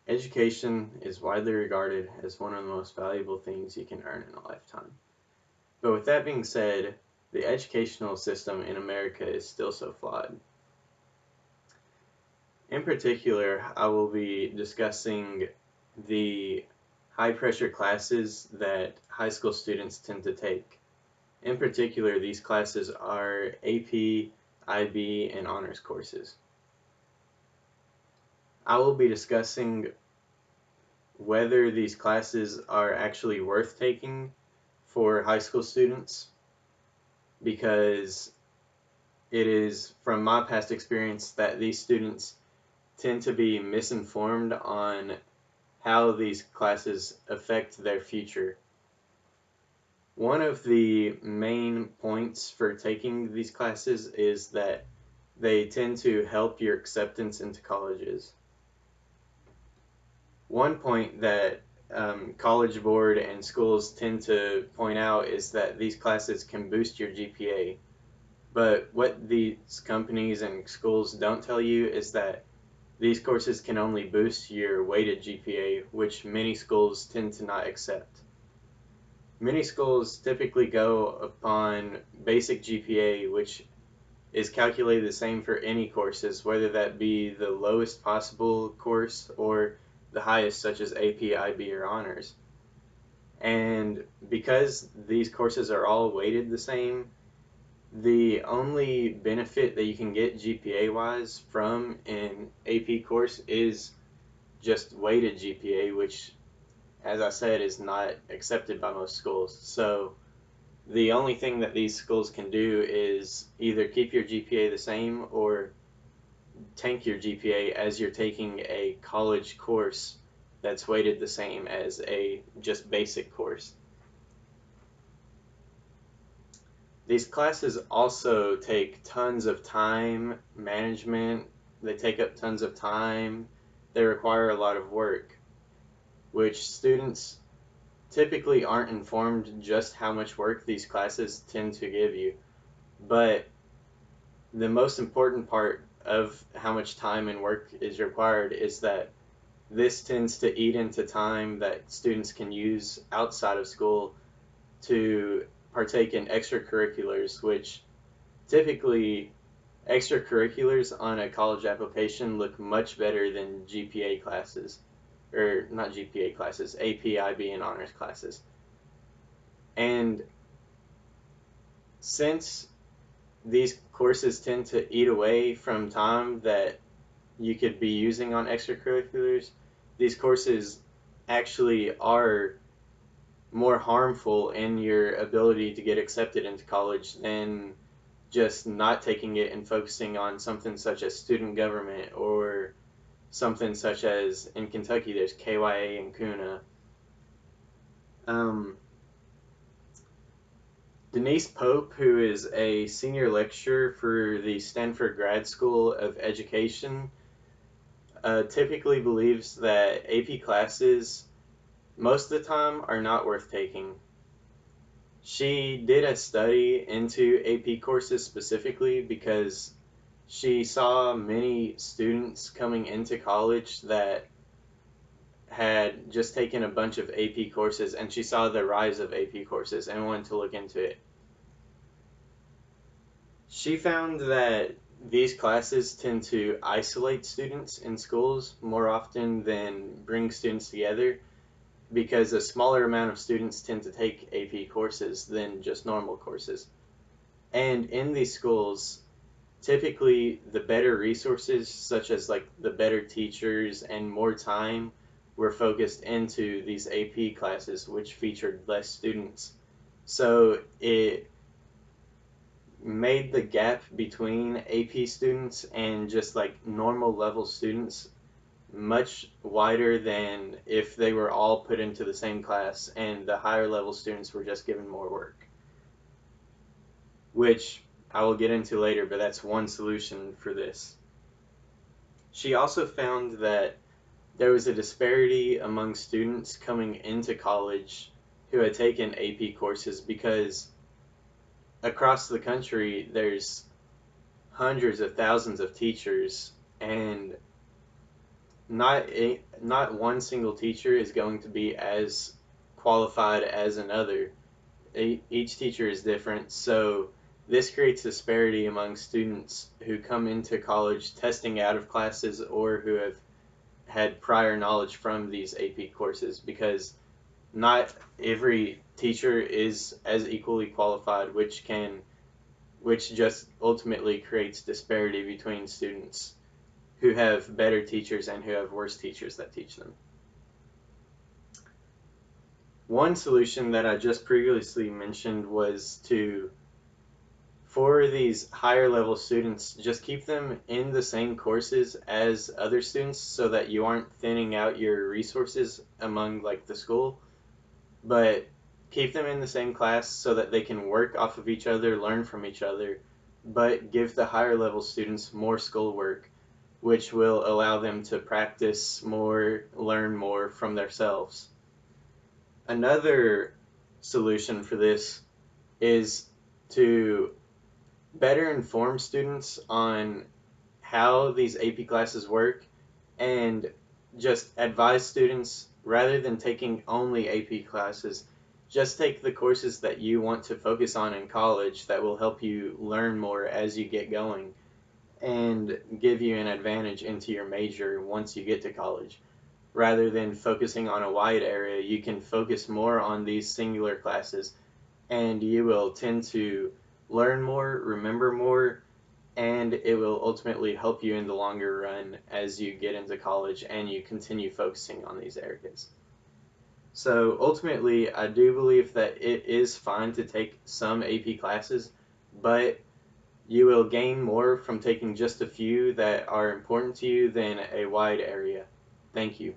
Education is widely regarded as one of the most valuable things you can earn in a lifetime. But with that being said, the educational system in America is still so flawed. In particular, I will be discussing the high pressure classes that high school students tend to take. In particular, these classes are AP, IB, and honors courses. I will be discussing whether these classes are actually worth taking for high school students, because it is from my past experience that these students tend to be misinformed on how these classes affect their future. One of the main points for taking these classes is that they tend to help your acceptance into colleges. One point that College Board and schools tend to point out is that these classes can boost your GPA. But what these companies and schools don't tell you is that these courses can only boost your weighted GPA, which many schools tend to not accept. Many schools typically go upon basic GPA, which is calculated the same for any courses, whether that be the lowest possible course or the highest, such as AP, IB, or honors. And because these courses are all weighted the same, the only benefit that you can get GPA wise from an AP course is just weighted GPA, which, as I said, is not accepted by most schools. So the only thing that these schools can do is either keep your GPA the same or tank your GPA as you're taking a college course that's weighted the same as a just basic course. These classes also take tons of time management, they take up tons of time, they require a lot of work, which students typically aren't informed just how much work these classes tend to give you. But the most important part of how much time and work is required is that this tends to eat into time that students can use outside of school to partake in extracurriculars, which typically extracurriculars on a college application look much better than GPA classes, or not GPA classes, AP, IB, and honors classes. And since these courses tend to eat away from time that you could be using on extracurriculars, these courses actually are more harmful in your ability to get accepted into college than just not taking it and focusing on something such as student government, or something such as in Kentucky there's KYA and CUNA. Um, Denise Pope, who is a senior lecturer for the Stanford Grad School of Education, typically believes that AP classes most of the time are not worth taking. She did a study into AP courses specifically because she saw many students coming into college that had just taken a bunch of AP courses, and she saw the rise of AP courses and wanted to look into it. She found that these classes tend to isolate students in schools more often than bring students together, because a smaller amount of students tend to take AP courses than just normal courses. And in these schools, typically the better resources, such as like the better teachers and more time, were focused into these AP classes, which featured less students. So it made the gap between AP students and just like normal level students much wider than if they were all put into the same class and the higher level students were just given more work, which I will get into later, but that's one solution for this. She also found that there was a disparity among students coming into college who had taken AP courses, because across the country there's hundreds of thousands of teachers, and not one single teacher is going to be as qualified as another. Each teacher is different, so this creates disparity among students who come into college testing out of classes or who have had prior knowledge from these AP courses, because not every teacher is as equally qualified, which just ultimately creates disparity between students who have better teachers and who have worse teachers that teach them. One solution that I just previously mentioned was to, for these higher level students, just keep them in the same courses as other students so that you aren't thinning out your resources among like the school, but keep them in the same class so that they can work off of each other, learn from each other, but give the higher level students more schoolwork, which will allow them to practice more, learn more from themselves. Another solution for this is to better inform students on how these AP classes work and just advise students, rather than taking only AP classes, just take the courses that you want to focus on in college that will help you learn more as you get going and give you an advantage into your major once you get to college. Rather than focusing on a wide area, you can focus more on these singular classes and you will tend to learn more, remember more, and it will ultimately help you in the longer run as you get into college and you continue focusing on these areas. So ultimately, I do believe that it is fine to take some AP classes, but you will gain more from taking just a few that are important to you than a wide area. Thank you.